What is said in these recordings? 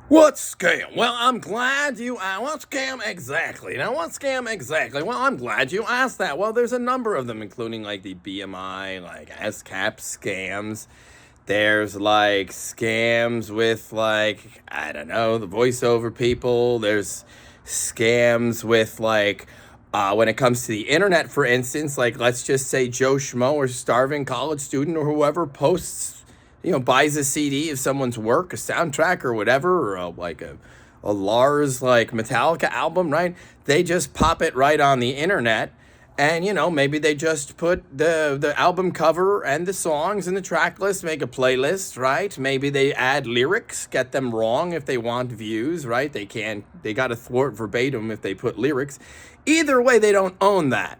What scam? Well, I'm glad you asked. What scam exactly? Now, what scam exactly? Well, I'm glad you asked that. Well, there's a number of them, including like the BMI, like SCAP scams. There's like scams with like, I don't know, the voiceover people. There's scams with like, when it comes to the internet, for instance, like let's just say Joe Schmo or starving college student or whoever posts, buys a CD of someone's work, a soundtrack or whatever, or a Lars like Metallica album, right? They just pop it right on the internet. And maybe they just put the album cover and the songs and the track list, make a playlist, right? Maybe they add lyrics, get them wrong if they want views, right? They got to thwart verbatim if they put lyrics. Either way, they don't own that.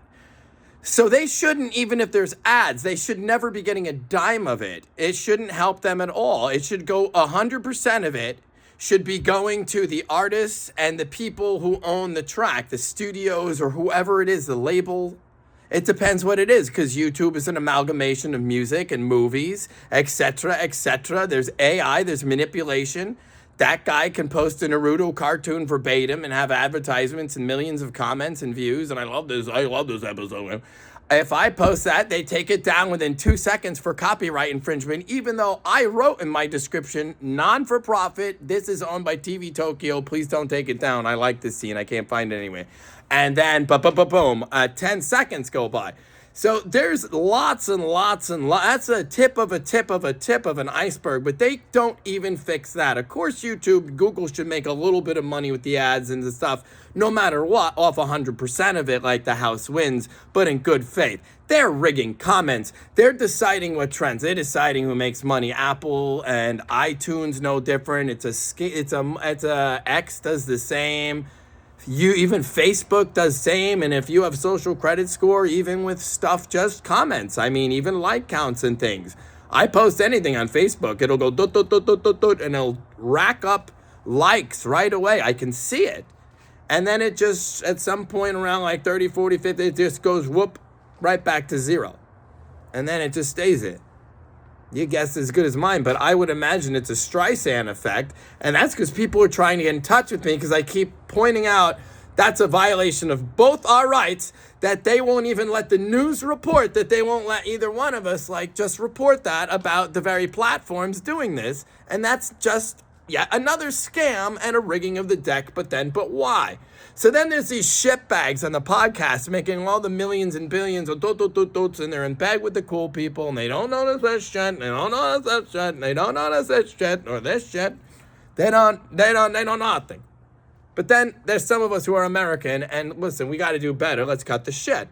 So they shouldn't, even if there's ads, they should never be getting a dime of it. It shouldn't help them at all. It should go 100% of it should be going to the artists and the people who own the track, the studios or whoever it is, the label. It depends what it is, because YouTube is an amalgamation of music and movies, etc., etc. There's AI, there's manipulation. That guy can post a Naruto cartoon verbatim and have advertisements and millions of comments and views. And I love this episode. If I post that, they take it down within 2 seconds for copyright infringement, even though I wrote in my description, non-for-profit, this is owned by TV Tokyo, please don't take it down. I like this scene, I can't find it anyway. And then, boom, 10 seconds go by. So there's lots and lots and lots. That's a tip of an iceberg, but they don't even fix that. Of course, Google should make a little bit of money with the ads and the stuff, no matter what, off 100% of it, like the house wins, but in good faith. They're rigging comments. They're deciding what trends. They're deciding who makes money. Apple and iTunes, no different. It's a X does the same. Even Facebook does same, and if you have social credit score, even with stuff, just comments. I mean, even like counts and things. I post anything on Facebook, it'll go dot, dot, dot, dot, dot, dot, and it'll rack up likes right away. I can see it. And then it just, at some point around like 30, 40, 50, it just goes whoop, right back to zero. And then it just stays it. Your guess is as good as mine, but I would imagine it's a Streisand effect, and that's because people are trying to get in touch with me because I keep pointing out that's a violation of both our rights, that they won't even let the news report, that they won't let either one of us just report that about the very platforms doing this, and that's just yet another scam and a rigging of the deck, but why? So then there's these shitbags on the podcast making all the millions and billions of dots, and they're in bed with the cool people, and they don't notice this shit, and they don't notice that shit, and they don't notice this shit, or this shit. They don't know nothing. But then there's some of us who are American, and listen, we got to do better. Let's cut the shit.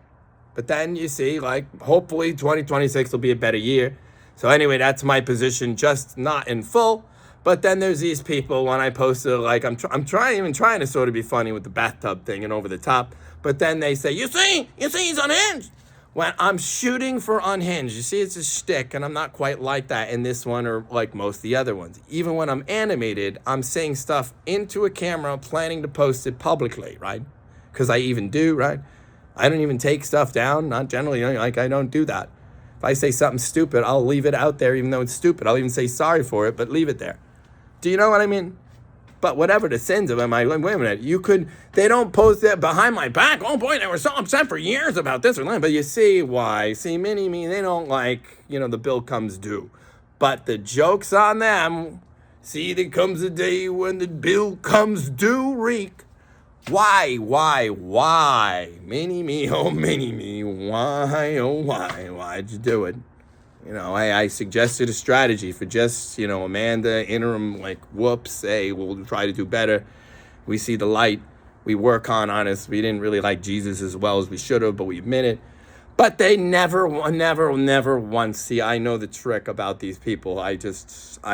But then you see, hopefully 2026 will be a better year. So anyway, that's my position, just not in full. But then there's these people when I posted, I'm trying to sort of be funny with the bathtub thing and over the top. But then they say, you see, he's unhinged. When I'm shooting for unhinged, you see, it's a shtick, and I'm not quite like that in this one or like most of the other ones. Even when I'm animated, I'm saying stuff into a camera, planning to post it publicly, right? Because I even do, right? I don't even take stuff down, not generally, I don't do that. If I say something stupid, I'll leave it out there even though it's stupid. I'll even say sorry for it, but leave it there. Do you know what I mean? But whatever the sins of them, wait a minute, they don't post that behind my back. Oh boy, they were so upset for years about this or that. But you see why. See, mini-me, they don't the bill comes due. But the joke's on them. See, there comes a day when the bill comes due, reek. Why? Mini-me, oh mini-me, why, oh why'd you do it? I suggested a strategy for just, Amanda, interim, whoops, hey, we'll try to do better. We see the light. We work on us. We didn't really like Jesus as well as we should have, but we admit it. But they never once, see, I know the trick about these people. I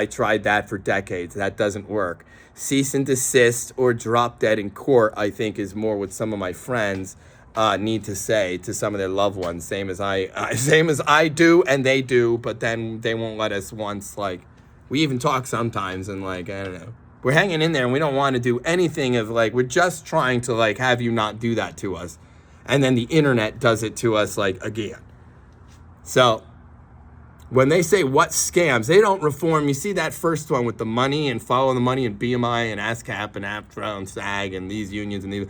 tried that for decades. That doesn't work. Cease and desist or drop dead in court, I think, is more what some of my friends need to say to some of their loved ones, same as I do and they do, but then they won't let us once. We even talk sometimes, and I don't know, we're hanging in there and we don't want to do anything of we're just trying to have you not do that to us, and then the internet does it to us again. So when they say what scams, they don't reform. You see that first one with the money and follow the money and BMI and ASCAP and APTRA and SAG and these unions and these.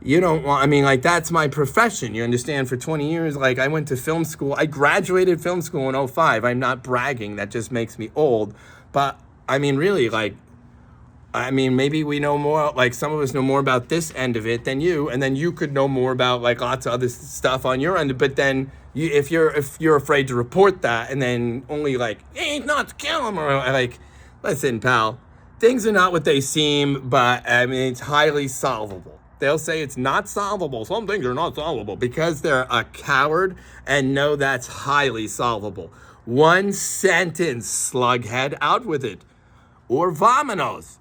You don't want, I mean, like, that's my profession. You understand? For 20 years, like, I went to film school. I graduated film school in 05. I'm not bragging. That just makes me old. But, I mean, really, like, I mean, maybe we know more, like, some of us know more about this end of it than you, and then you could know more about, like, lots of other stuff on your end. But then, if you're afraid to report that, and then only, like, ain't not to kill him, or, like, listen, pal, things are not what they seem, but, I mean, it's highly solvable. They'll say it's not solvable. Some things are not solvable because they're a coward and know that's highly solvable. One sentence, slughead, out with it. Or vamonos,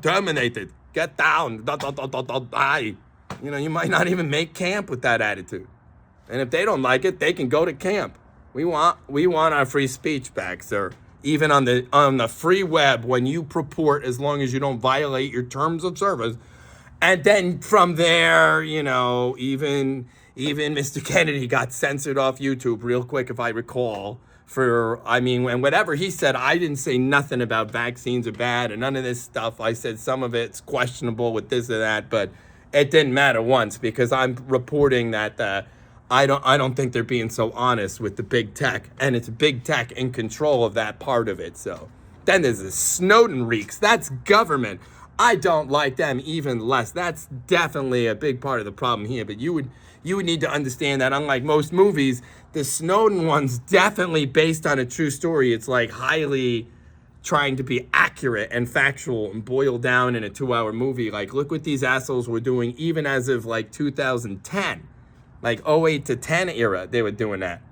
terminated. Get down, die. You might not even make camp with that attitude. And if they don't like it, they can go to camp. We want our free speech back, sir. Even on the free web, when you purport, as long as you don't violate your terms of service. And then from there, even Mr. Kennedy got censored off YouTube real quick, if I recall, and whatever he said, I didn't say nothing about vaccines are bad and none of this stuff. I said some of it's questionable with this or that, but it didn't matter once because I'm reporting that I don't think they're being so honest with the big tech, and it's big tech in control of that part of it. So then there's the Snowden reeks. That's government. I don't like them even less. That's definitely a big part of the problem here. But you would need to understand that unlike most movies, the Snowden one's definitely based on a true story. It's like highly trying to be accurate and factual and boiled down in a 2-hour movie. Like, look what these assholes were doing even as of like 2010. Like 08 to 10 era, they were doing that.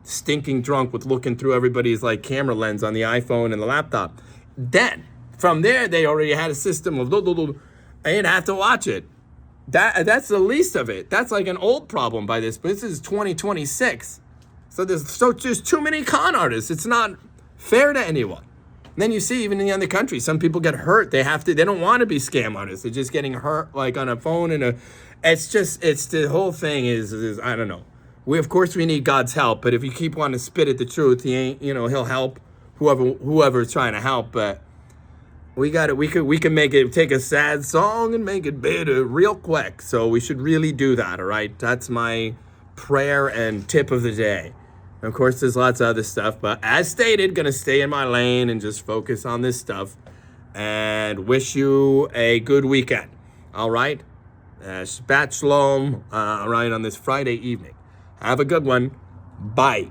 Stinking drunk with looking through everybody's like camera lens on the iPhone and the laptop. Then from there, they already had a system of, I didn't have to watch it. That's the least of it. That's like an old problem by this, but this is 2026. So there's too many con artists. It's not fair to anyone. And then you see, even in the other countries, some people get hurt. They don't want to be scam artists. They're just getting hurt like on a phone it's the whole thing is I don't know. Of course we need God's help, but if you keep wanting to spit at the truth, he ain't, he'll help whoever's trying to help, but we can make it, take a sad song and make it better real quick. So we should really do that, all right? That's my prayer and tip of the day. And of course, there's lots of other stuff, but as stated, going to stay in my lane and just focus on this stuff and wish you a good weekend, all right? Shabbat shalom, all right, on this Friday evening. Have a good one. Bye.